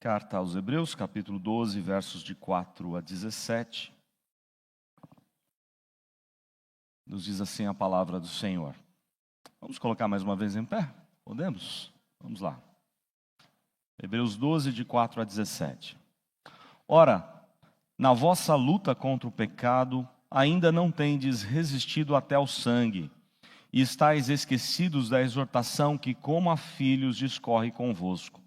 Carta aos Hebreus, capítulo 12, versos de 4 a 17. Nos diz assim a palavra do Senhor. Vamos colocar mais uma vez em pé? Podemos? Vamos lá. Hebreus 12, de 4 a 17. Ora, na vossa luta contra o pecado, ainda não tendes resistido até ao sangue, e estáis esquecidos da exortação que, como a filhos, discorre convosco.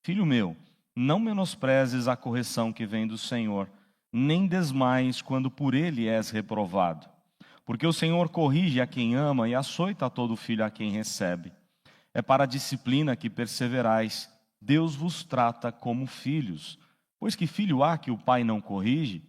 Filho meu, não menosprezes a correção que vem do Senhor, nem desmaies quando por ele és reprovado. Porque o Senhor corrige a quem ama e açoita a todo filho a quem recebe. É para a disciplina que perseverais. Deus vos trata como filhos. Pois que filho há que o pai não corrige?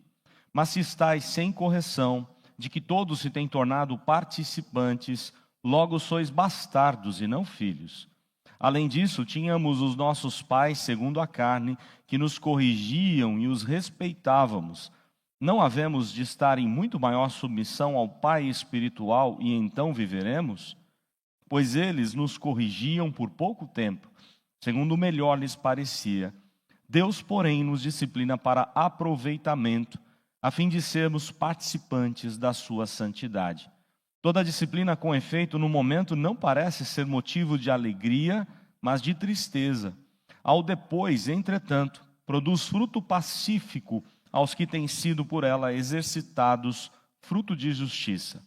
Mas se estáis sem correção, de que todos se têm tornado participantes, logo sois bastardos e não filhos. Além disso, tínhamos os nossos pais, segundo a carne, que nos corrigiam e os respeitávamos. Não havemos de estar em muito maior submissão ao Pai espiritual e então viveremos? Pois eles nos corrigiam por pouco tempo, segundo o melhor lhes parecia. Deus, porém, nos disciplina para aproveitamento, a fim de sermos participantes da sua santidade. Toda disciplina, com efeito, no momento não parece ser motivo de alegria, mas de tristeza. Ao depois, entretanto, produz fruto pacífico aos que têm sido por ela exercitados, fruto de justiça.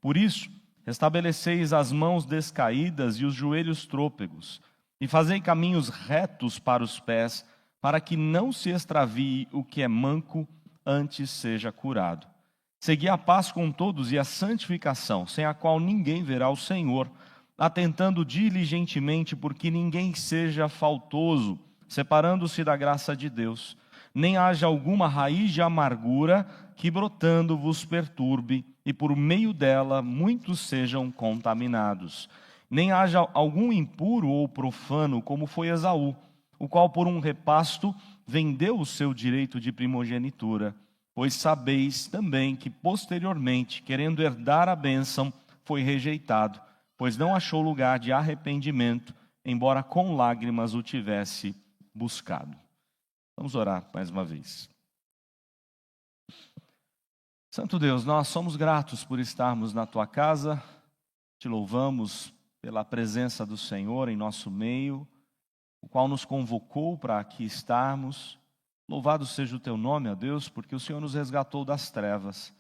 Por isso, restabeleceis as mãos descaídas e os joelhos trôpegos, e fazei caminhos retos para os pés, para que não se extravie o que é manco, antes seja curado. Segui a paz com todos e a santificação, sem a qual ninguém verá o Senhor, atentando diligentemente porque ninguém seja faltoso, separando-se da graça de Deus, nem haja alguma raiz de amargura que brotando vos perturbe, e por meio dela muitos sejam contaminados. Nem haja algum impuro ou profano, como foi Esaú, o qual por um repasto vendeu o seu direito de primogenitura. Pois sabeis também que posteriormente, querendo herdar a bênção, foi rejeitado, pois não achou lugar de arrependimento, embora com lágrimas o tivesse buscado. Vamos orar mais uma vez. Santo Deus, nós somos gratos por estarmos na Tua casa, te louvamos pela presença do Senhor em nosso meio, o qual nos convocou para aqui estarmos. Louvado seja o Teu nome, ó Deus, porque o Senhor nos resgatou das trevas,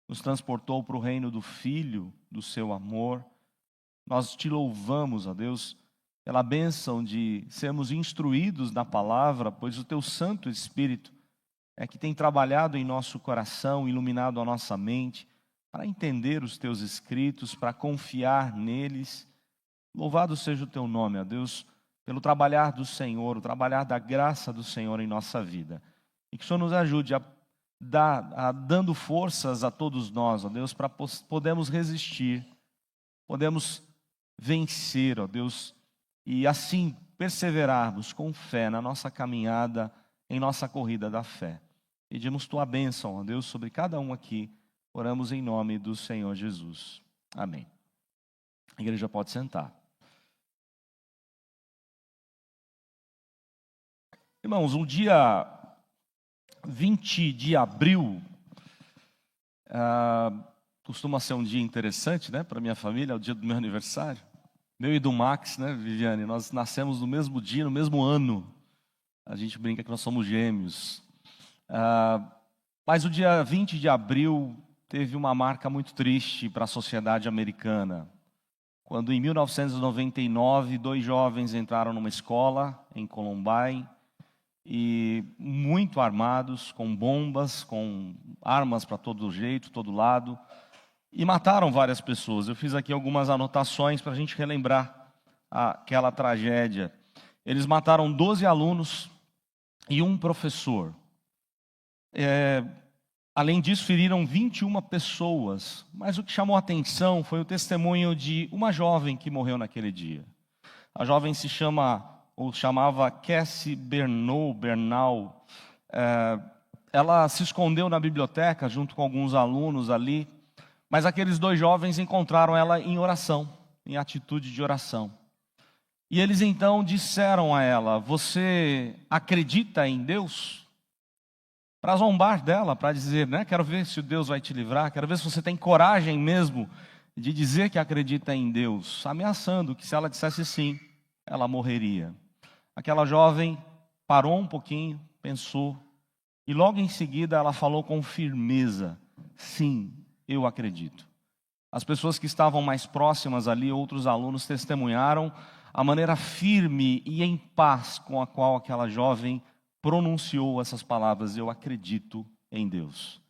nos transportou para o reino do Filho, do Seu amor. Nós te louvamos, ó Deus, pela bênção de sermos instruídos na palavra, pois o Teu Santo Espírito é que tem trabalhado em nosso coração, iluminado a nossa mente, para entender os Teus escritos, para confiar neles. Louvado seja o Teu nome, ó Deus, pelo trabalhar do Senhor, o trabalhar da graça do Senhor em nossa vida. E que o Senhor nos ajude dando forças a todos nós, ó Deus, para podermos resistir, podemos vencer, ó Deus, e assim perseverarmos com fé na nossa caminhada, em nossa corrida da fé. Pedimos Tua bênção, ó Deus, sobre cada um aqui. Oramos em nome do Senhor Jesus. Amém. A igreja pode sentar. Irmãos, um dia 20 de abril costuma ser um dia interessante, né, para minha família, é o dia do meu aniversário. Meu e do Max, né, Viviane? Nós nascemos no mesmo dia, no mesmo ano. A gente brinca que nós somos gêmeos. Mas o dia 20 de abril teve uma marca muito triste para a sociedade americana. Quando em 1999, 2 jovens entraram numa escola em Columbine, e muito armados, com bombas, com armas para todo jeito, todo lado, e mataram várias pessoas. Eu fiz aqui algumas anotações para a gente relembrar aquela tragédia. Eles mataram 12 alunos e um professor. Além disso, feriram 21 pessoas, mas o que chamou a atenção foi o testemunho de uma jovem que morreu naquele dia. A jovem se chamava Cassie Bernal. Ela se escondeu na biblioteca junto com alguns alunos ali, mas aqueles 2 jovens encontraram ela em oração, em atitude de oração. E eles então disseram a ela: você acredita em Deus? Para zombar dela, para dizer, né? Quero ver se Deus vai te livrar, quero ver se você tem coragem mesmo de dizer que acredita em Deus, ameaçando que se ela dissesse sim, ela morreria. Aquela jovem parou um pouquinho, pensou, e logo em seguida ela falou com firmeza: sim, eu acredito. As pessoas que estavam mais próximas ali, outros alunos, testemunharam a maneira firme e em paz com a qual aquela jovem pronunciou essas palavras: eu acredito em Deus.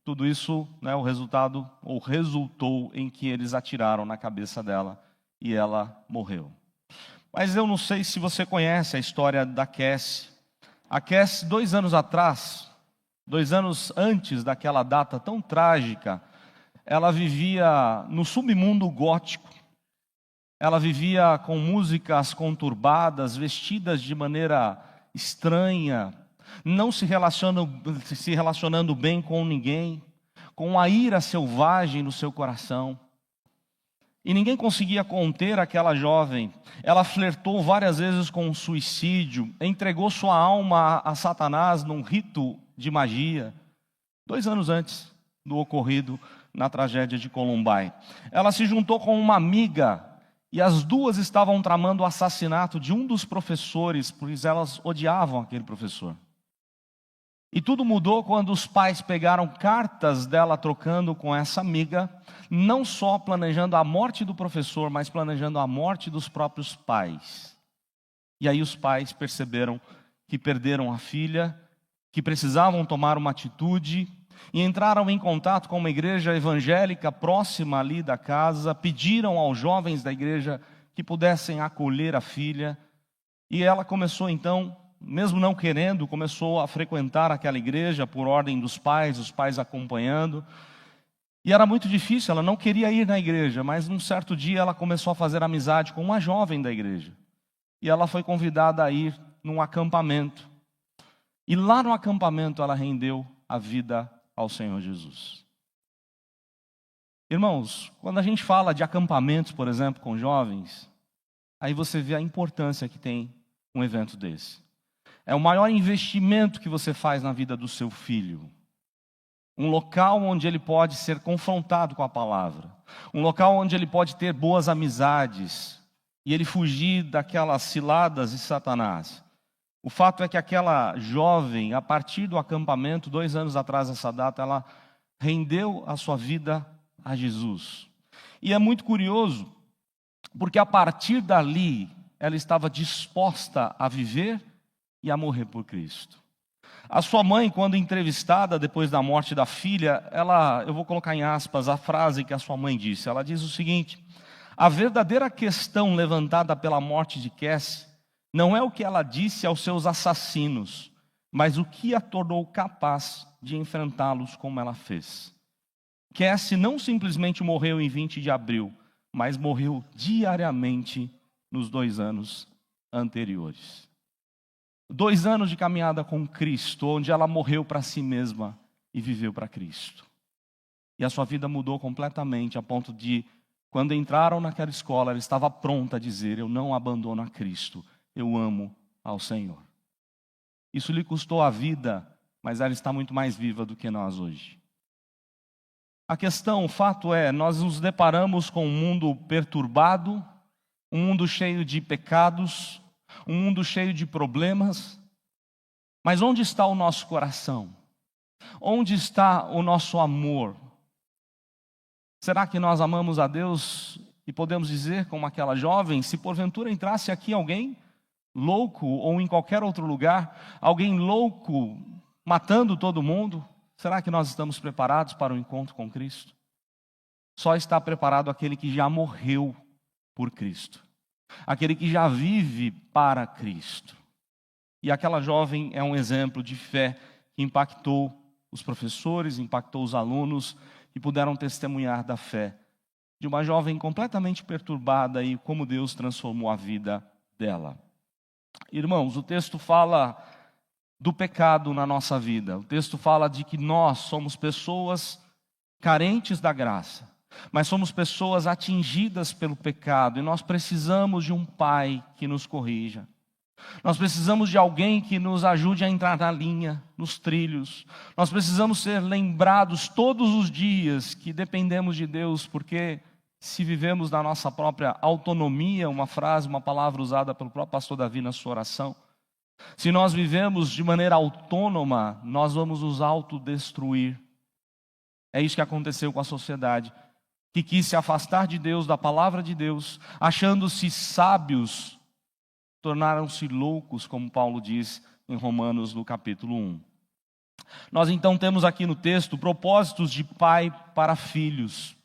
Tudo isso, né, o resultado, ou resultou em que eles atiraram na cabeça dela e ela morreu. Mas eu não sei se você conhece a história da Cassie. A Cassie, 2 anos atrás, 2 anos antes daquela data tão trágica, ela vivia no submundo gótico. Ela vivia com músicas conturbadas, vestidas de maneira estranha, não se relacionando bem com ninguém, com a ira selvagem no seu coração. E ninguém conseguia conter aquela jovem. Ela flertou várias vezes com o suicídio, entregou sua alma a Satanás num rito de magia, 2 anos antes do ocorrido na tragédia de Columbine. Ela se juntou com uma amiga, e as duas estavam tramando o assassinato de um dos professores, pois elas odiavam aquele professor. E tudo mudou quando os pais pegaram cartas dela trocando com essa amiga, não só planejando a morte do professor, mas planejando a morte dos próprios pais. E aí os pais perceberam que perderam a filha, que precisavam tomar uma atitude, e entraram em contato com uma igreja evangélica próxima ali da casa, pediram aos jovens da igreja que pudessem acolher a filha, e ela começou então, mesmo não querendo, começou a frequentar aquela igreja por ordem dos pais, os pais acompanhando. E era muito difícil, ela não queria ir na igreja, mas num certo dia ela começou a fazer amizade com uma jovem da igreja. E ela foi convidada a ir num acampamento. E lá no acampamento ela rendeu a vida ao Senhor Jesus. Irmãos, quando a gente fala de acampamentos, por exemplo, com jovens, aí você vê a importância que tem um evento desse. É o maior investimento que você faz na vida do seu filho. Um local onde ele pode ser confrontado com a palavra. Um local onde ele pode ter boas amizades. E ele fugir daquelas ciladas de Satanás. O fato é que aquela jovem, a partir do acampamento, 2 anos atrás dessa data, ela rendeu a sua vida a Jesus. E é muito curioso, porque a partir dali, ela estava disposta a viver e a morrer por Cristo. A sua mãe, quando entrevistada depois da morte da filha, eu vou colocar em aspas a frase que a sua mãe disse. Ela diz o seguinte: a verdadeira questão levantada pela morte de Cassie não é o que ela disse aos seus assassinos, mas o que a tornou capaz de enfrentá-los como ela fez. Cassie não simplesmente morreu em 20 de abril, mas morreu diariamente nos 2 anos anteriores. 2 anos de caminhada com Cristo, onde ela morreu para si mesma e viveu para Cristo. E a sua vida mudou completamente, a ponto de, quando entraram naquela escola, ela estava pronta a dizer: eu não abandono a Cristo, eu amo ao Senhor. Isso lhe custou a vida, mas ela está muito mais viva do que nós hoje. A questão, o fato é, nós nos deparamos com um mundo perturbado, um mundo cheio de pecados, um mundo cheio de problemas, mas onde está o nosso coração? Onde está o nosso amor? Será que nós amamos a Deus e podemos dizer, como aquela jovem, se porventura entrasse aqui alguém louco ou em qualquer outro lugar, alguém louco matando todo mundo, será que nós estamos preparados para o encontro com Cristo? Só está preparado aquele que já morreu por Cristo. Aquele que já vive para Cristo. E aquela jovem é um exemplo de fé que impactou os professores, impactou os alunos, que puderam testemunhar da fé de uma jovem completamente perturbada e como Deus transformou a vida dela. Irmãos, o texto fala do pecado na nossa vida. O texto fala de que nós somos pessoas carentes da graça. mas somos pessoas atingidas pelo pecado e nós precisamos de um pai que nos corrija. Nós precisamos de alguém que nos ajude a entrar na linha, nos trilhos. Nós precisamos ser lembrados todos os dias que dependemos de Deus, porque se vivemos na nossa própria autonomia, uma frase, uma palavra usada pelo próprio pastor Davi na sua oração, se nós vivemos de maneira autônoma, nós vamos nos autodestruir. É isso que aconteceu com a sociedade, que quis se afastar de Deus, da palavra de Deus, achando-se sábios, tornaram-se loucos, como Paulo diz em Romanos, no capítulo 1. Nós então temos aqui no texto propósitos de pai para filhos,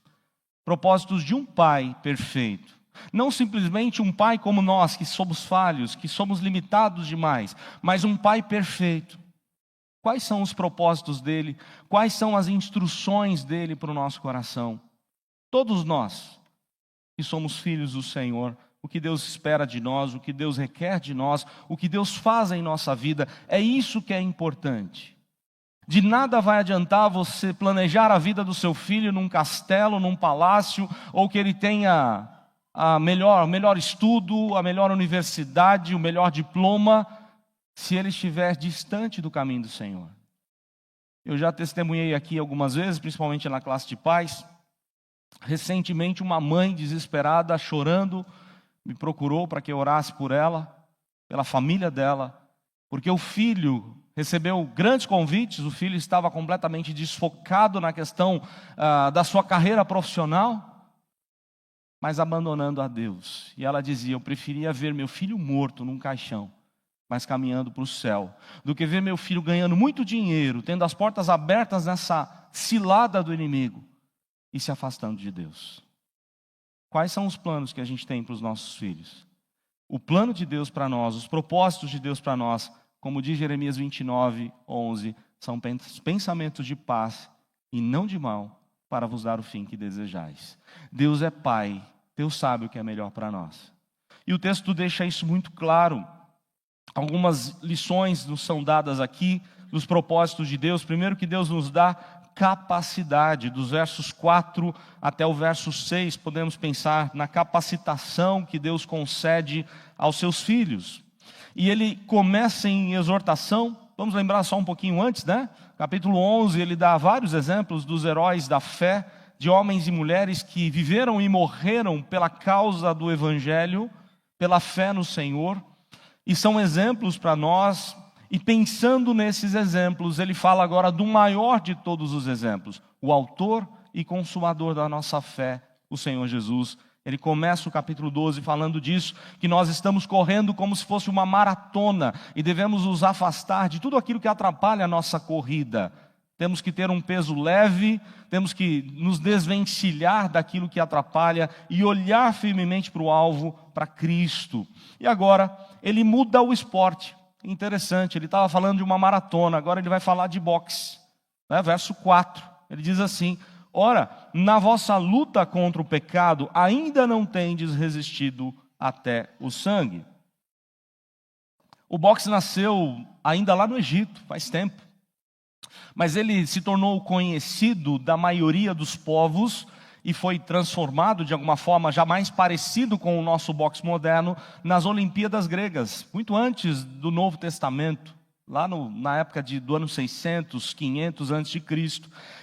propósitos de um pai perfeito. Não simplesmente um pai como nós, que somos falhos, que somos limitados demais, mas um pai perfeito. Quais são os propósitos dele? Quais são as instruções dele para o nosso coração? Todos nós, que somos filhos do Senhor, o que Deus espera de nós, o que Deus requer de nós, o que Deus faz em nossa vida, é isso que é importante. De nada vai adiantar você planejar a vida do seu filho num castelo, num palácio, ou que ele tenha o melhor estudo, a melhor universidade, o melhor diploma, se ele estiver distante do caminho do Senhor. Eu já testemunhei aqui algumas vezes, principalmente na classe de pais. Recentemente, uma mãe desesperada, chorando, me procurou para que eu orasse por ela, pela família dela, porque o filho recebeu grandes convites, o filho estava completamente desfocado na questão da sua carreira profissional, mas abandonando a Deus. E ela dizia: eu preferia ver meu filho morto num caixão, mas caminhando para o céu, do que ver meu filho ganhando muito dinheiro, tendo as portas abertas nessa cilada do inimigo e se afastando de Deus. Quais são os planos que a gente tem para os nossos filhos? O plano de Deus para nós, os propósitos de Deus para nós, como diz Jeremias 29:11, são pensamentos de paz e não de mal, para vos dar o fim que desejais. Deus é Pai, Deus sabe o que é melhor para nós. E o texto deixa isso muito claro. Algumas lições nos são dadas aqui, dos propósitos de Deus. Primeiro, que Deus nos dá capacidade. Dos versos 4 até o verso 6, podemos pensar na capacitação que Deus concede aos seus filhos. E ele começa em exortação. Vamos lembrar só um pouquinho antes, né? Capítulo 11, ele dá vários exemplos dos heróis da fé, de homens e mulheres que viveram e morreram pela causa do Evangelho, pela fé no Senhor. E são exemplos para nós. E pensando nesses exemplos, ele fala agora do maior de todos os exemplos, o autor e consumador da nossa fé, o Senhor Jesus. Ele começa o capítulo 12 falando disso, que nós estamos correndo como se fosse uma maratona e devemos nos afastar de tudo aquilo que atrapalha a nossa corrida. Temos que ter um peso leve, temos que nos desvencilhar daquilo que atrapalha e olhar firmemente para o alvo, para Cristo. E agora, ele muda o esporte. Interessante, ele estava falando de uma maratona, agora ele vai falar de boxe. Verso 4, ele diz assim: ora, na vossa luta contra o pecado, ainda não tendes resistido até o sangue. O boxe nasceu ainda lá no Egito, faz tempo. Mas ele se tornou conhecido da maioria dos povos e foi transformado de alguma forma, já mais parecido com o nosso boxe moderno, nas Olimpíadas gregas, muito antes do Novo Testamento, lá na época do ano 600, 500 a.C.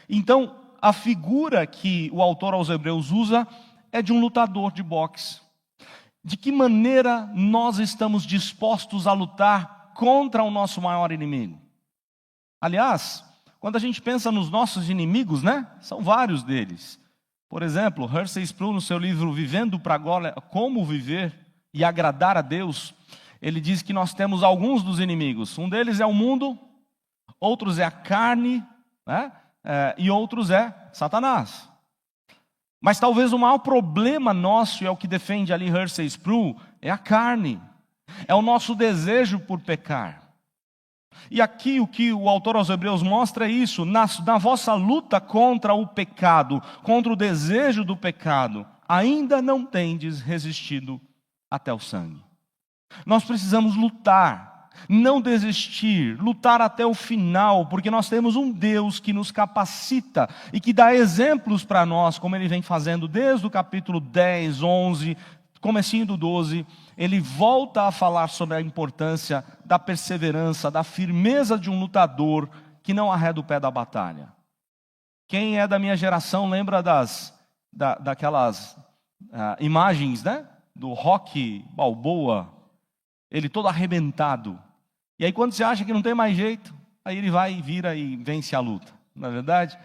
Então, a figura que o autor aos Hebreus usa é de um lutador de boxe. De que maneira nós estamos dispostos a lutar contra o nosso maior inimigo? Aliás, quando a gente pensa nos nossos inimigos, né? São vários deles. Por exemplo, Hershey Sproul, no seu livro Vivendo para Agora, Como Viver e Agradar a Deus, ele diz que nós temos alguns dos inimigos. Um deles é o mundo, outros é a carne, né? E outros é Satanás. Mas talvez o maior problema nosso, e é o que defende ali Hershey Sproul, é a carne. É o nosso desejo por pecar. E aqui o que o autor aos Hebreus mostra é isso: na vossa luta contra o pecado, contra o desejo do pecado, ainda não tendes resistido até o sangue. Nós precisamos lutar não desistir, lutar até o final, porque nós temos um Deus que nos capacita e que dá exemplos para nós, como Ele vem fazendo desde o capítulo 10, 11, comecinho do 12, Ele volta a falar sobre a importância da perseverança, da firmeza de um lutador que não arreda o pé da batalha. Quem é da minha geração lembra daquelas imagens, né? Do Rocky Balboa, ele todo arrebentado. E aí quando você acha que não tem mais jeito, aí ele vai, vira e vence a luta, não é verdade?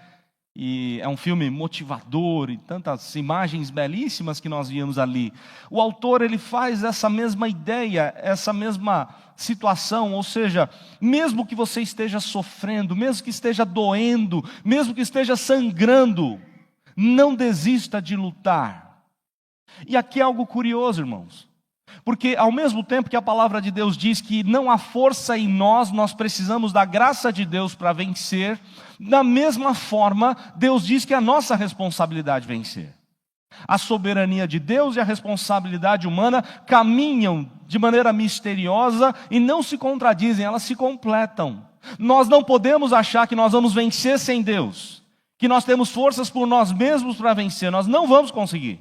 E é um filme motivador e tantas imagens belíssimas que nós víamos ali. O autor, ele faz essa mesma ideia, essa mesma situação, ou seja, mesmo que você esteja sofrendo, mesmo que esteja doendo, mesmo que esteja sangrando, não desista de lutar. E aqui é algo curioso, irmãos. Porque ao mesmo tempo que a palavra de Deus diz que não há força em nós, nós precisamos da graça de Deus para vencer, da mesma forma, Deus diz que é a nossa responsabilidade vencer. A soberania de Deus e a responsabilidade humana caminham de maneira misteriosa e não se contradizem, elas se completam. Nós não podemos achar que nós vamos vencer sem Deus, que nós temos forças por nós mesmos para vencer, nós não vamos conseguir.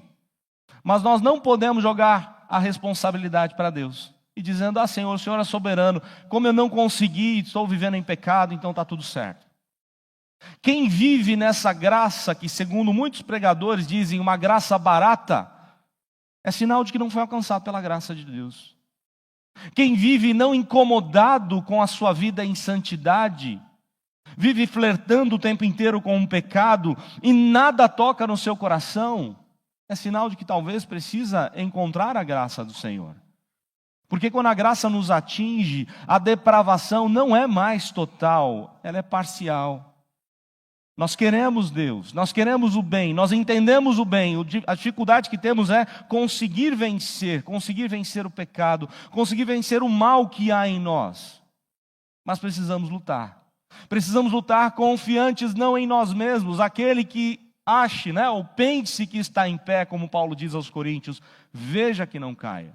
Mas nós não podemos jogar a responsabilidade para Deus e dizendo: Senhor, o Senhor é soberano, como eu não consegui, estou vivendo em pecado, então está tudo certo. Quem vive nessa graça, que segundo muitos pregadores dizem, uma graça barata, é sinal de que não foi alcançado pela graça de Deus. Quem vive não incomodado com a sua vida em santidade, vive flertando o tempo inteiro com um pecado e nada toca no seu coração, é sinal de que talvez precisa encontrar a graça do Senhor. Porque quando a graça nos atinge, a depravação não é mais total, ela é parcial. Nós queremos Deus, nós queremos o bem, nós entendemos o bem, a dificuldade que temos é conseguir vencer o pecado, conseguir vencer o mal que há em nós. Mas precisamos lutar confiantes não em nós mesmos, aquele que ache, ou pense que está em pé, como Paulo diz aos Coríntios, veja que não caia.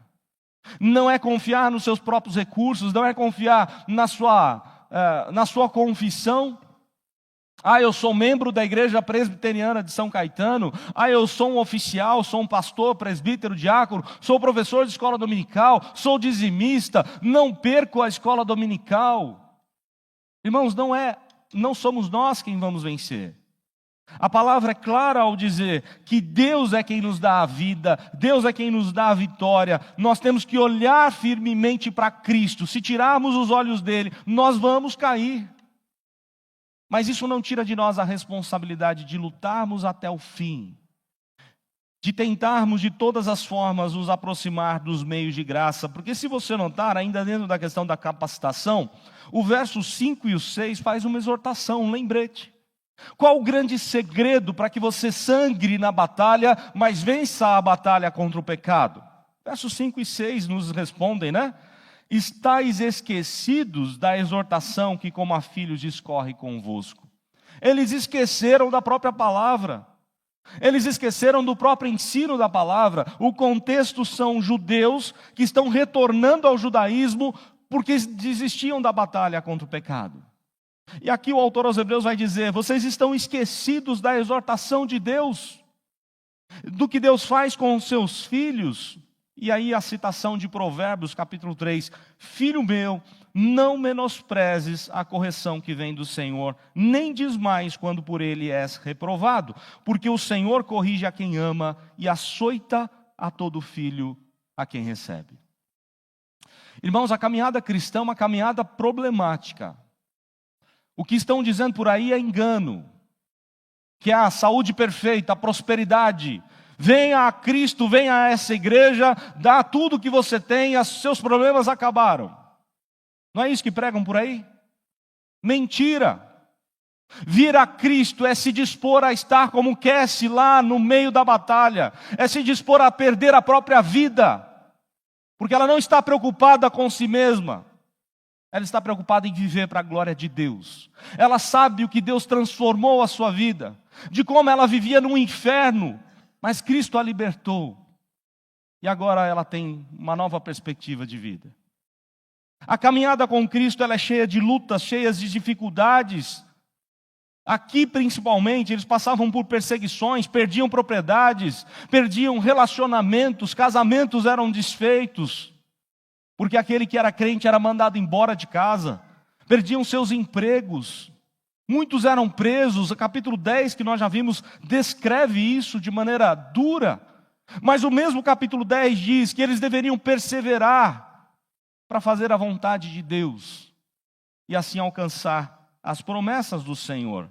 Não é confiar nos seus próprios recursos, não é confiar na sua confissão. Eu sou membro da Igreja Presbiteriana de São Caetano, eu sou um oficial, sou um pastor, presbítero, diácono, sou professor de escola dominical, sou dizimista, não perco a escola dominical. Irmãos, não somos nós quem vamos vencer. A palavra é clara ao dizer que Deus é quem nos dá a vida, Deus é quem nos dá a vitória. Nós temos que olhar firmemente para Cristo. Se tirarmos os olhos dele, nós vamos cair. Mas isso não tira de nós a responsabilidade de lutarmos até o fim, de tentarmos de todas as formas nos aproximar dos meios de graça. Porque se você notar, ainda dentro da questão da capacitação, o verso 5 e o 6 faz uma exortação, um lembrete. Qual o grande segredo para que você sangre na batalha, mas vença a batalha contra o pecado? Versos 5 e 6 nos respondem, Estais esquecidos da exortação que como a filhos discorre convosco. Eles esqueceram da própria palavra. Eles esqueceram do próprio ensino da palavra. O contexto são judeus que estão retornando ao judaísmo porque desistiam da batalha contra o pecado. E aqui o autor aos Hebreus vai dizer: vocês estão esquecidos da exortação de Deus, do que Deus faz com os seus filhos. E aí a citação de Provérbios, capítulo 3: Filho meu, não menosprezes a correção que vem do Senhor, nem desmais quando por ele és reprovado, porque o Senhor corrige a quem ama e açoita a todo filho a quem recebe. Irmãos, a caminhada cristã é uma caminhada problemática. O que estão dizendo por aí é engano, que é a saúde perfeita, a prosperidade. Venha a Cristo, venha a essa igreja, dá tudo o que você tem, os seus problemas acabaram. Não é isso que pregam por aí? Mentira! Vir a Cristo é se dispor a estar como Cassie lá no meio da batalha, é se dispor a perder a própria vida, porque ela não está preocupada com si mesma. Ela está preocupada em viver para a glória de Deus. Ela sabe o que Deus transformou a sua vida, de como ela vivia num inferno, mas Cristo a libertou. E agora ela tem uma nova perspectiva de vida. A caminhada com Cristo ela é cheia de lutas, cheias de dificuldades. Aqui, principalmente, eles passavam por perseguições, perdiam propriedades, perdiam relacionamentos, casamentos eram desfeitos, porque aquele que era crente era mandado embora de casa, perdiam seus empregos, muitos eram presos. O capítulo 10, que nós já vimos, descreve isso de maneira dura, mas o mesmo capítulo 10 diz que eles deveriam perseverar para fazer a vontade de Deus e assim alcançar as promessas do Senhor.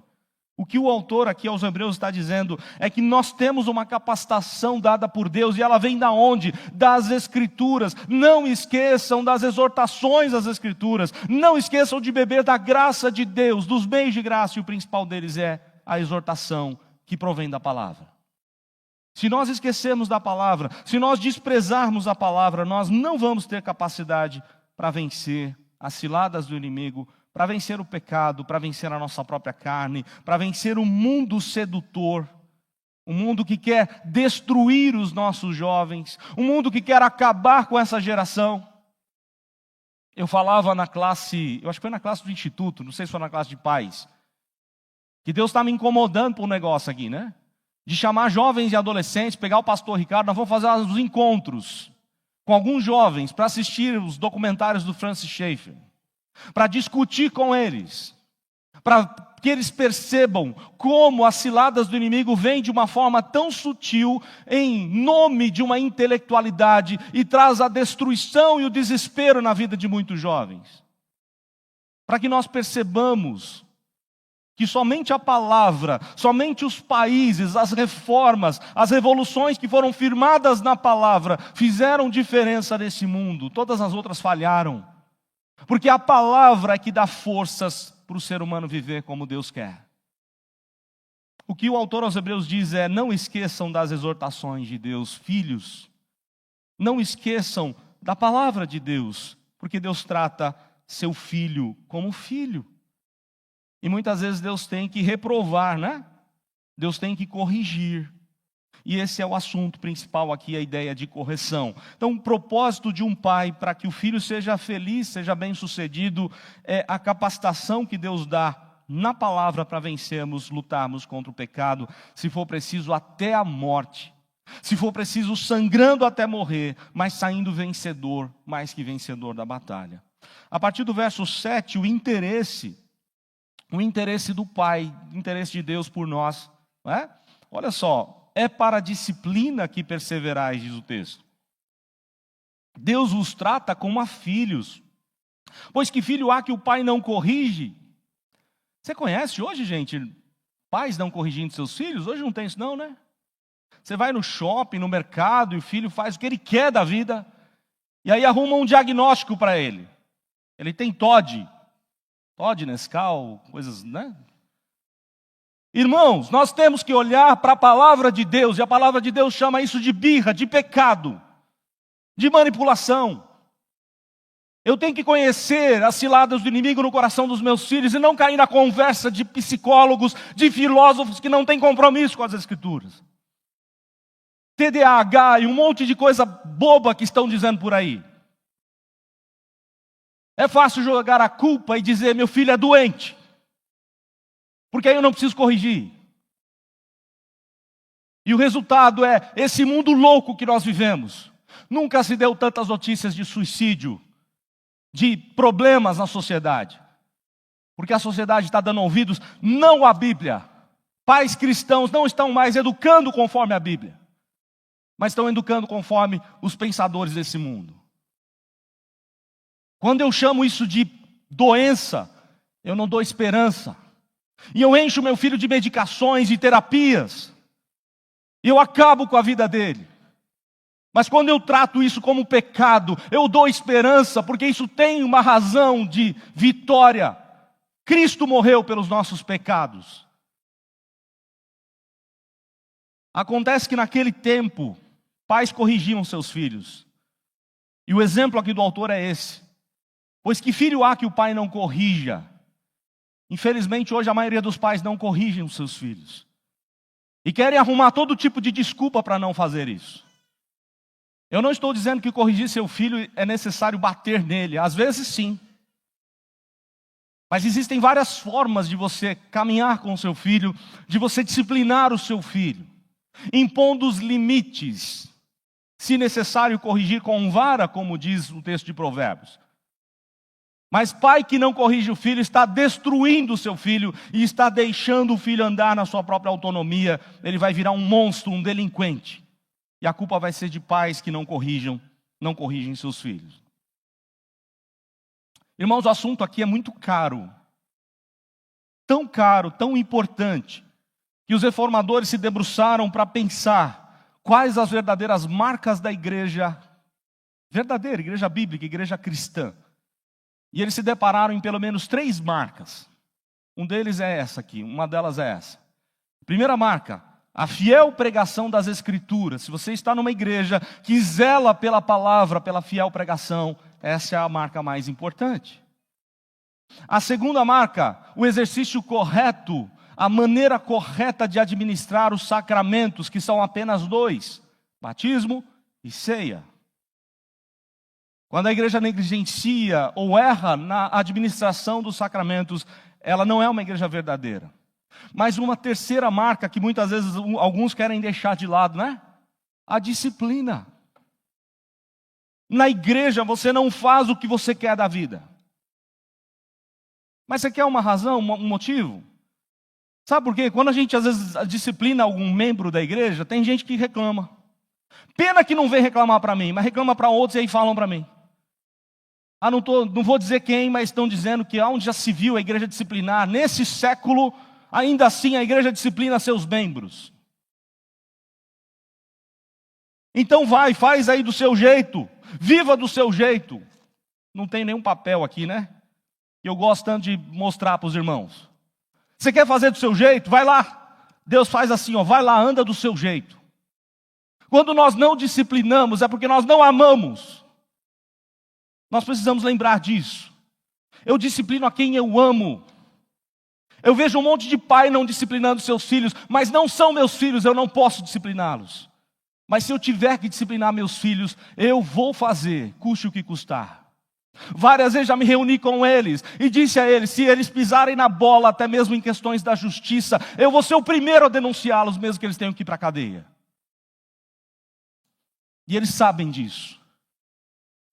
O que o autor aqui aos Hebreus está dizendo é que nós temos uma capacitação dada por Deus, e ela vem da onde? Das Escrituras. Não esqueçam das exortações às Escrituras, não esqueçam de beber da graça de Deus, dos meios de graça, e o principal deles é a exortação que provém da palavra. Se nós esquecermos da palavra, se nós desprezarmos a palavra, nós não vamos ter capacidade para vencer as ciladas do inimigo, para vencer o pecado, para vencer a nossa própria carne, para vencer o mundo sedutor, um mundo que quer destruir os nossos jovens, um mundo que quer acabar com essa geração. Eu falava na classe, eu acho que foi na classe do instituto, não sei se foi na classe de pais, que Deus está me incomodando por um negócio aqui, né? De chamar jovens e adolescentes, pegar o pastor Ricardo, nós vamos fazer os encontros com alguns jovens para assistir os documentários do Francis Schaeffer, para discutir com eles, para que eles percebam como as ciladas do inimigo vêm de uma forma tão sutil, em nome de uma intelectualidade, e traz a destruição e o desespero na vida de muitos jovens. Para que nós percebamos que somente a palavra, somente os países, as reformas, as revoluções que foram firmadas na palavra fizeram diferença nesse mundo. Todas as outras falharam. Porque a palavra é que dá forças para o ser humano viver como Deus quer. O que o autor aos Hebreus diz é: não esqueçam das exortações de Deus, filhos. Não esqueçam da palavra de Deus, porque Deus trata seu filho como filho. E muitas vezes Deus tem que reprovar, né? Deus tem que corrigir. E esse é o assunto principal aqui, a ideia de correção. Então, o propósito de um pai para que o filho seja feliz, seja bem-sucedido, é a capacitação que Deus dá na palavra para vencermos, lutarmos contra o pecado, se for preciso até a morte, se for preciso sangrando até morrer, mas saindo vencedor, mais que vencedor da batalha. A partir do verso 7, o interesse do pai, o interesse de Deus por nós, não é? Olha só. É para a disciplina que perseverais, diz o texto. Deus vos trata como a filhos. Pois que filho há que o pai não corrige? Você conhece hoje, gente, pais não corrigindo seus filhos? Hoje não tem isso não, né? Você vai no shopping, no mercado, e o filho faz o que ele quer da vida, e aí arruma um diagnóstico para ele. Ele tem TOD, Nescau, coisas, né? Irmãos, nós temos que olhar para a palavra de Deus, e a palavra de Deus chama isso de birra, de pecado, de manipulação. Eu tenho que conhecer as ciladas do inimigo no coração dos meus filhos e não cair na conversa de psicólogos, de filósofos que não têm compromisso com as Escrituras. TDAH e um monte de coisa boba que estão dizendo por aí. É fácil jogar a culpa e dizer: meu filho é doente, porque aí eu não preciso corrigir. E o resultado é esse mundo louco que nós vivemos. Nunca se deu tantas notícias de suicídio, de problemas na sociedade. Porque a sociedade está dando ouvidos não à Bíblia. Pais cristãos não estão mais educando conforme a Bíblia, mas estão educando conforme os pensadores desse mundo. Quando eu chamo isso de doença, eu não dou esperança. E eu encho meu filho de medicações e terapias, e eu acabo com a vida dele. Mas quando eu trato isso como pecado, eu dou esperança, porque isso tem uma razão de vitória. Cristo morreu pelos nossos pecados. Acontece que naquele tempo, pais corrigiam seus filhos. E o exemplo aqui do autor é esse. Pois que filho há que o pai não corrija? Infelizmente, hoje a maioria dos pais não corrigem os seus filhos. E querem arrumar todo tipo de desculpa para não fazer isso. Eu não estou dizendo que corrigir seu filho é necessário bater nele. Às vezes sim. Mas existem várias formas de você caminhar com o seu filho, de você disciplinar o seu filho, impondo os limites. Se necessário, corrigir com vara, como diz o texto de Provérbios. Mas pai que não corrige o filho está destruindo o seu filho e está deixando o filho andar na sua própria autonomia. Ele vai virar um monstro, um delinquente. E a culpa vai ser de pais que não corrigem seus filhos. Irmãos, o assunto aqui é muito caro, tão importante, que os reformadores se debruçaram para pensar quais as verdadeiras marcas da igreja verdadeira, igreja bíblica, igreja cristã. E eles se depararam em pelo menos 3 marcas. Uma delas é essa. Primeira marca, a fiel pregação das Escrituras. Se você está numa igreja que zela pela palavra, pela fiel pregação, essa é a marca mais importante. A segunda marca, o exercício correto, a maneira correta de administrar os sacramentos, que são apenas 2, batismo e ceia. Quando a igreja negligencia ou erra na administração dos sacramentos, ela não é uma igreja verdadeira. Mas uma terceira marca que muitas vezes alguns querem deixar de lado, né? A disciplina. Na igreja você não faz o que você quer da vida. Mas você quer uma razão, um motivo? Sabe por quê? Quando a gente às vezes disciplina algum membro da igreja, tem gente que reclama. Pena que não vem reclamar para mim, mas reclama para outros e aí falam para mim. Não vou dizer quem, mas estão dizendo que onde já se viu a igreja disciplinar, nesse século, ainda assim a igreja disciplina seus membros. Então faz aí do seu jeito, viva do seu jeito. Não tem nenhum papel aqui, né? Eu gosto tanto de mostrar para os irmãos. Você quer fazer do seu jeito? Vai lá. Deus faz assim, vai lá, anda do seu jeito. Quando nós não disciplinamos, é porque nós não amamos. Nós precisamos lembrar disso. Eu disciplino a quem eu amo. Eu vejo um monte de pai não disciplinando seus filhos, mas não são meus filhos, eu não posso discipliná-los. Mas se eu tiver que disciplinar meus filhos, eu vou fazer, custe o que custar. Várias vezes já me reuni com eles e disse a eles, se eles pisarem na bola, até mesmo em questões da justiça, eu vou ser o primeiro a denunciá-los, mesmo que eles tenham que ir para a cadeia. E eles sabem disso.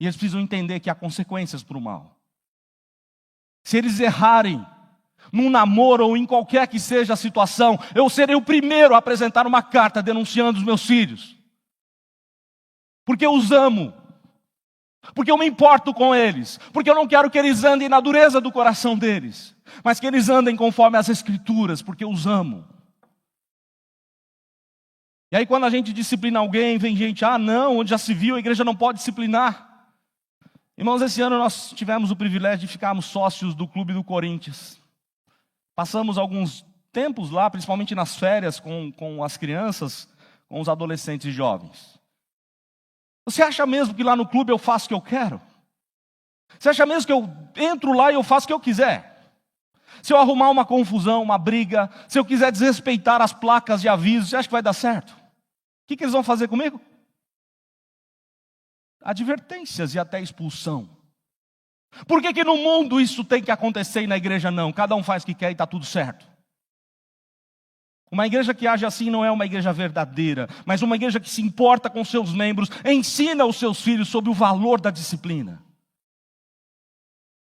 E eles precisam entender que há consequências para o mal. Se eles errarem num namoro ou em qualquer que seja a situação, eu serei o primeiro a apresentar uma carta denunciando os meus filhos. Porque eu os amo. Porque eu me importo com eles. Porque eu não quero que eles andem na dureza do coração deles. Mas que eles andem conforme as Escrituras, porque eu os amo. E aí quando a gente disciplina alguém, vem gente, não, onde já se viu, a igreja não pode disciplinar. Irmãos, esse ano nós tivemos o privilégio de ficarmos sócios do Clube do Corinthians. Passamos alguns tempos lá, principalmente nas férias, com as crianças, com os adolescentes e jovens. Você acha mesmo que lá no clube eu faço o que eu quero? Você acha mesmo que eu entro lá e eu faço o que eu quiser? Se eu arrumar uma confusão, uma briga, se eu quiser desrespeitar as placas de aviso, você acha que vai dar certo? O que eles vão fazer comigo? Advertências e até expulsão. Por que no mundo isso tem que acontecer e na igreja não? Cada um faz o que quer e está tudo certo. Uma igreja que age assim não é uma igreja verdadeira, mas uma igreja que se importa com seus membros, ensina os seus filhos sobre o valor da disciplina.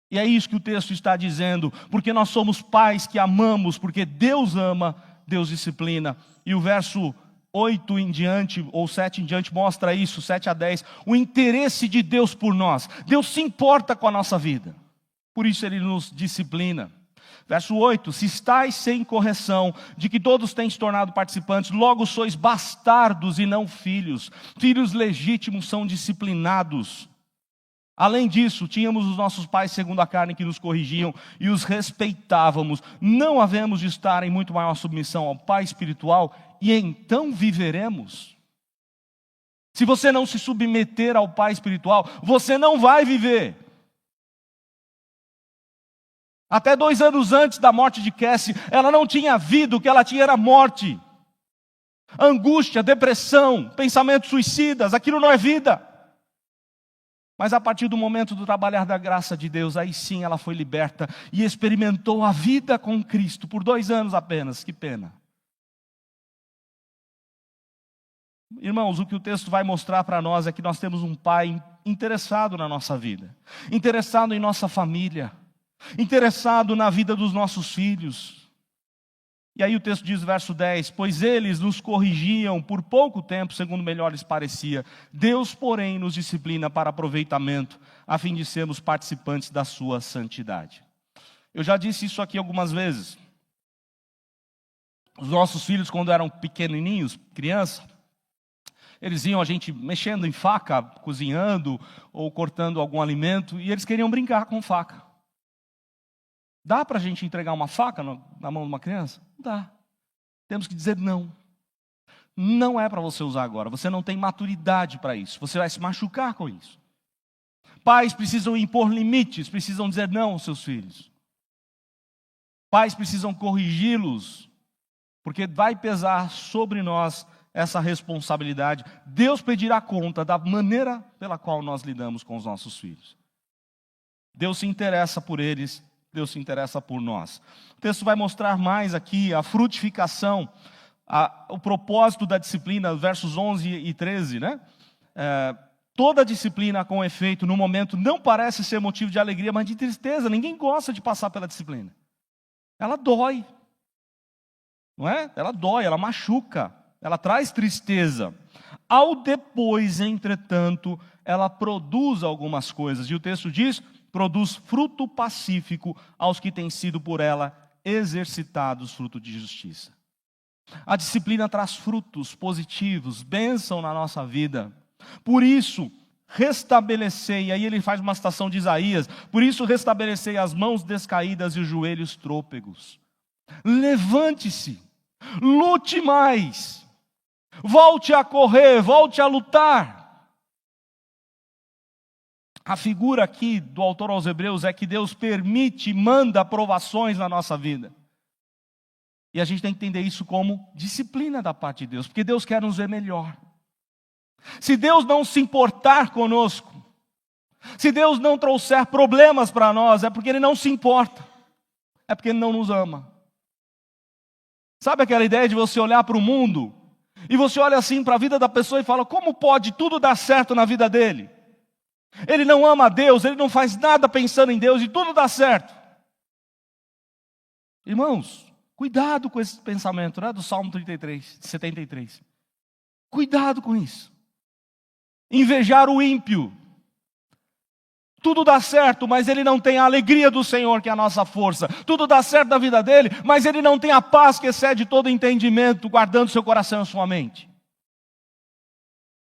E é isso que o texto está dizendo, porque nós somos pais que amamos, porque Deus ama, Deus disciplina. E o verso 8 em diante, ou 7 em diante, mostra isso, 7 a 10, o interesse de Deus por nós. Deus se importa com a nossa vida, por isso Ele nos disciplina. Verso 8, se estáis sem correção, de que todos têm se tornado participantes, logo sois bastardos e não filhos. Filhos legítimos são disciplinados. Além disso, tínhamos os nossos pais segundo a carne que nos corrigiam e os respeitávamos. Não havemos de estar em muito maior submissão ao Pai espiritual e então viveremos. Se você não se submeter ao Pai espiritual, você não vai viver. Até 2 anos antes da morte de Cassie, ela não tinha vida, o que ela tinha era morte. angústia, depressão, pensamentos suicidas, aquilo não é vida. Mas a partir do momento do trabalhar da graça de Deus, aí sim ela foi liberta e experimentou a vida com Cristo por 2 anos apenas. Que pena. Irmãos, o que o texto vai mostrar para nós é que nós temos um Pai interessado na nossa vida, interessado em nossa família, interessado na vida dos nossos filhos. E aí o texto diz, verso 10, pois eles nos corrigiam por pouco tempo, segundo melhor lhes parecia. Deus, porém, nos disciplina para aproveitamento, a fim de sermos participantes da sua santidade. Eu já disse isso aqui algumas vezes. Os nossos filhos, quando eram pequenininhos, criança, eles iam a gente mexendo em faca, cozinhando ou cortando algum alimento, e eles queriam brincar com faca. Dá para a gente entregar uma faca na mão de uma criança? Não dá. Temos que dizer não. Não é para você usar agora. Você não tem maturidade para isso. Você vai se machucar com isso. Pais precisam impor limites, precisam dizer não aos seus filhos. Pais precisam corrigi-los, porque vai pesar sobre nós essa responsabilidade. Deus pedirá conta da maneira pela qual nós lidamos com os nossos filhos. Deus se interessa por eles. Deus se interessa por nós. O texto vai mostrar mais aqui a frutificação, o propósito da disciplina, versos 11 e 13, né? Toda disciplina com efeito, no momento, não parece ser motivo de alegria, mas de tristeza. Ninguém gosta de passar pela disciplina. Ela dói. Não é? Ela dói, ela machuca, ela traz tristeza. Ao depois, entretanto, ela produz algumas coisas. E o texto diz, produz fruto pacífico aos que têm sido por ela exercitados fruto de justiça. A disciplina traz frutos positivos, bênção na nossa vida. Por isso, restabelecei, aí ele faz uma citação de Isaías, por isso restabelecei as mãos descaídas e os joelhos trôpegos. Levante-se, lute mais, volte a correr, volte a lutar. A figura aqui do autor aos Hebreus é que Deus permite, manda provações na nossa vida. E a gente tem que entender isso como disciplina da parte de Deus, porque Deus quer nos ver melhor. Se Deus não se importar conosco, se Deus não trouxer problemas para nós, é porque Ele não se importa, é porque Ele não nos ama. Sabe aquela ideia de você olhar para o mundo, e você olha assim para a vida da pessoa e fala, como pode tudo dar certo na vida dele? Ele não ama a Deus, ele não faz nada pensando em Deus e tudo dá certo. Irmãos, cuidado com esse pensamento, né, do Salmo 33, 73. Cuidado com isso. Invejar o ímpio. Tudo dá certo, mas ele não tem a alegria do Senhor, que é a nossa força. Tudo dá certo na vida dele, mas ele não tem a paz que excede todo entendimento, guardando seu coração e sua mente.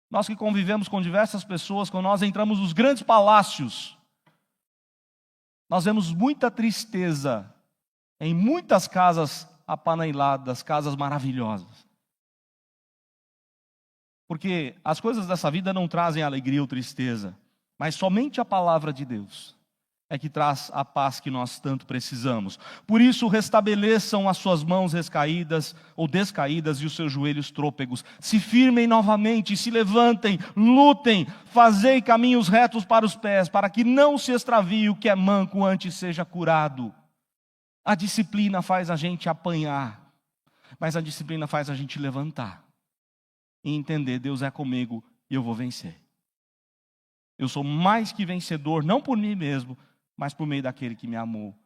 Nós que convivemos com diversas pessoas, quando nós entramos nos grandes palácios, nós vemos muita tristeza em muitas casas apaneiladas, casas maravilhosas. Porque as coisas dessa vida não trazem alegria ou tristeza, mas somente a palavra de Deus é que traz a paz que nós tanto precisamos. Por isso, restabeleçam as suas mãos descaídas ou descaídas e os seus joelhos trôpegos. Se firmem novamente, se levantem, lutem, fazei caminhos retos para os pés, para que não se extravie o que é manco antes seja curado. A disciplina faz a gente apanhar, mas a disciplina faz a gente levantar e entender, Deus é comigo e eu vou vencer. Eu sou mais que vencedor, não por mim mesmo, mas por meio daquele que me amou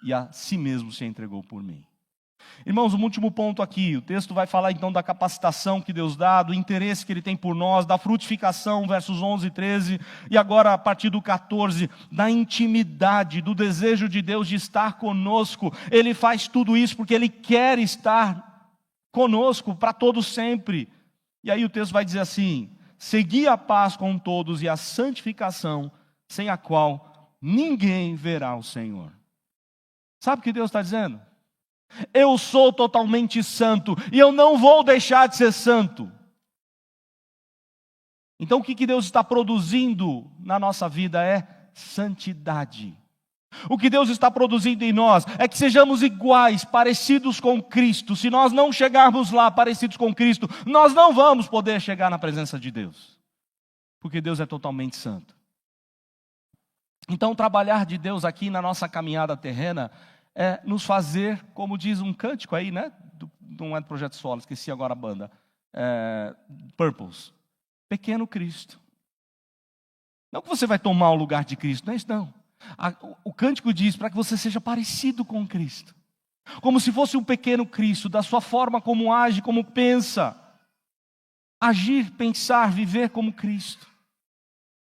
e a si mesmo se entregou por mim. Irmãos, um último ponto aqui, o texto vai falar então da capacitação que Deus dá, do interesse que Ele tem por nós, da frutificação, versos 11 e 13, e agora a partir do 14, da intimidade, do desejo de Deus de estar conosco. Ele faz tudo isso porque Ele quer estar conosco para todo sempre. E aí o texto vai dizer assim, segui a paz com todos e a santificação, sem a qual ninguém verá o Senhor. Sabe o que Deus está dizendo? Eu sou totalmente santo e eu não vou deixar de ser santo. Então o que Deus está produzindo na nossa vida é santidade. O que Deus está produzindo em nós é que sejamos iguais, parecidos com Cristo. Se nós não chegarmos lá parecidos com Cristo, nós não vamos poder chegar na presença de Deus, porque Deus é totalmente santo. Então, o trabalhar de Deus aqui na nossa caminhada terrena é nos fazer, como diz um cântico aí, né? Não é do Projeto Solo, esqueci agora a banda. Purpose. Pequeno Cristo. Não que você vai tomar o lugar de Cristo, não é isso não. O cântico diz para que você seja parecido com Cristo. Como se fosse um pequeno Cristo, da sua forma como age, como pensa. Agir, pensar, viver como Cristo.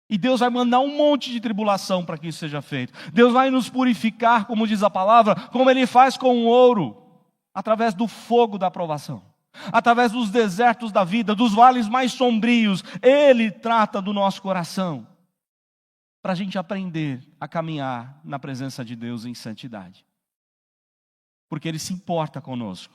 E Deus vai mandar um monte de tribulação para que isso seja feito. Deus vai nos purificar, como diz a palavra, como Ele faz com o ouro, através do fogo da aprovação. Através dos desertos da vida, dos vales mais sombrios, Ele trata do nosso coração. Para a gente aprender a caminhar na presença de Deus em santidade. Porque Ele se importa conosco.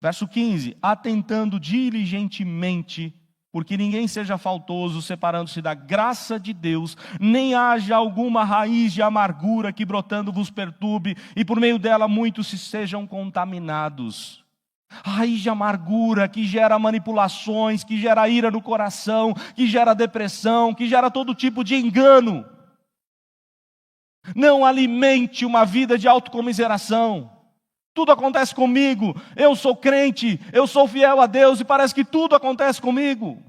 Verso 15, atentando diligentemente, porque ninguém seja faltoso, separando-se da graça de Deus, nem haja alguma raiz de amargura que brotando vos perturbe, e por meio dela muitos se sejam contaminados. Raiz de amargura que gera manipulações, que gera ira no coração, que gera depressão, que gera todo tipo de engano. Não alimente uma vida de autocomiseração. Tudo acontece comigo, eu sou crente, eu sou fiel a Deus e parece que tudo acontece comigo.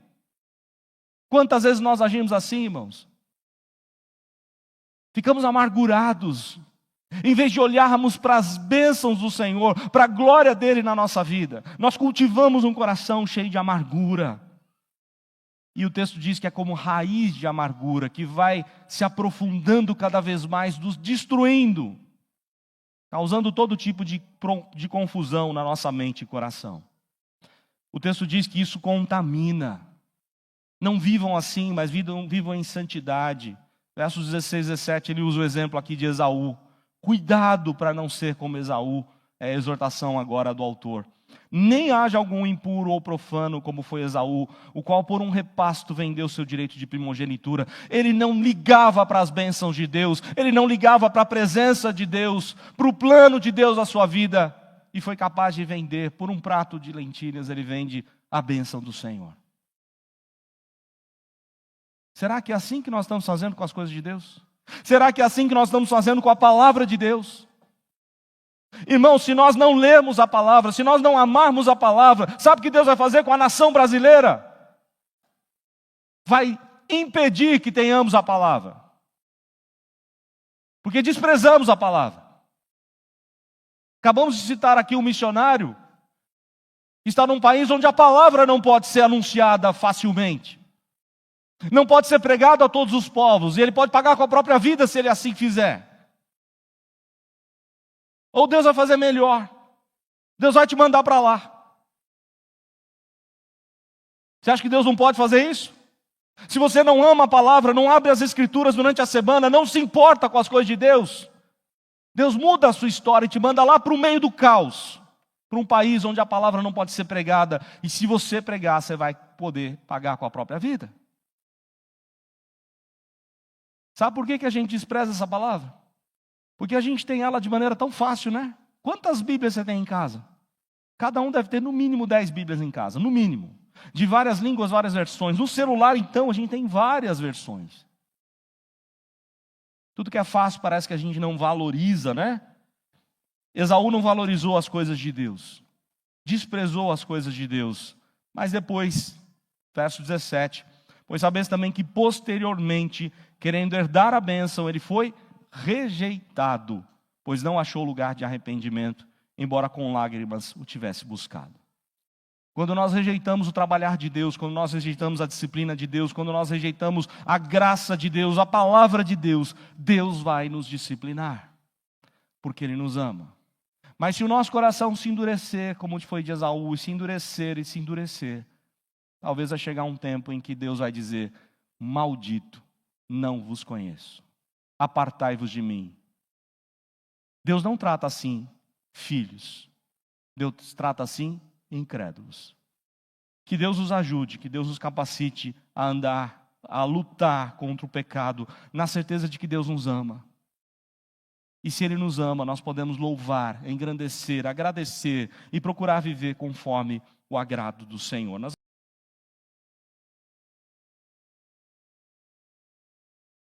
Quantas vezes nós agimos assim, irmãos? Ficamos amargurados. Em vez de olharmos para as bênçãos do Senhor, para a glória dele na nossa vida, nós cultivamos um coração cheio de amargura. E o texto diz que é como raiz de amargura, que vai se aprofundando cada vez mais, nos destruindo, causando todo tipo de confusão na nossa mente e coração. O texto diz que isso contamina. Não vivam assim, mas vivam em santidade. Versos 16 e 17, ele usa o exemplo aqui de Esaú. Cuidado para não ser como Esaú, é a exortação agora do autor. Nem haja algum impuro ou profano como foi Esaú, o qual por um repasto vendeu seu direito de primogenitura. Ele não ligava para as bênçãos de Deus, ele não ligava para a presença de Deus, para o plano de Deus na sua vida, e foi capaz de vender, por um prato de lentilhas, ele vende a bênção do Senhor. Será que é assim que nós estamos fazendo com as coisas de Deus? Será que é assim que nós estamos fazendo com a palavra de Deus? Irmão, se nós não lermos a palavra, se nós não amarmos a palavra, sabe o que Deus vai fazer com a nação brasileira? Vai impedir que tenhamos a palavra. Porque desprezamos a palavra. Acabamos de citar aqui um missionário que está num país onde a palavra não pode ser anunciada facilmente. Não pode ser pregado a todos os povos, e ele pode pagar com a própria vida se ele assim fizer. Ou Deus vai fazer melhor. Deus vai te mandar para lá. Você acha que Deus não pode fazer isso? Se você não ama a palavra, não abre as escrituras durante a semana, não se importa com as coisas de Deus, Deus muda a sua história e te manda lá para o meio do caos, para um país onde a palavra não pode ser pregada, e se você pregar, você vai poder pagar com a própria vida. Sabe por que a gente despreza essa palavra? Porque a gente tem ela de maneira tão fácil, né? Quantas Bíblias você tem em casa? Cada um deve ter no mínimo 10 Bíblias em casa, no mínimo. De várias línguas, várias versões. No celular, então, a gente tem várias versões. Tudo que é fácil parece que a gente não valoriza, né? Esaú não valorizou as coisas de Deus. Desprezou as coisas de Deus. Mas depois, verso 17... Pois sabeis também que posteriormente, querendo herdar a bênção, ele foi rejeitado, pois não achou lugar de arrependimento, embora com lágrimas o tivesse buscado. Quando nós rejeitamos o trabalhar de Deus, quando nós rejeitamos a disciplina de Deus, quando nós rejeitamos a graça de Deus, a palavra de Deus, Deus vai nos disciplinar, porque Ele nos ama. Mas se o nosso coração se endurecer, como foi de Esaú, se endurecer, talvez vai chegar um tempo em que Deus vai dizer: maldito, não vos conheço, apartai-vos de mim. Deus não trata assim filhos, Deus trata assim incrédulos. Que Deus nos ajude, que Deus nos capacite a andar, a lutar contra o pecado, na certeza de que Deus nos ama. E se Ele nos ama, nós podemos louvar, engrandecer, agradecer e procurar viver conforme o agrado do Senhor.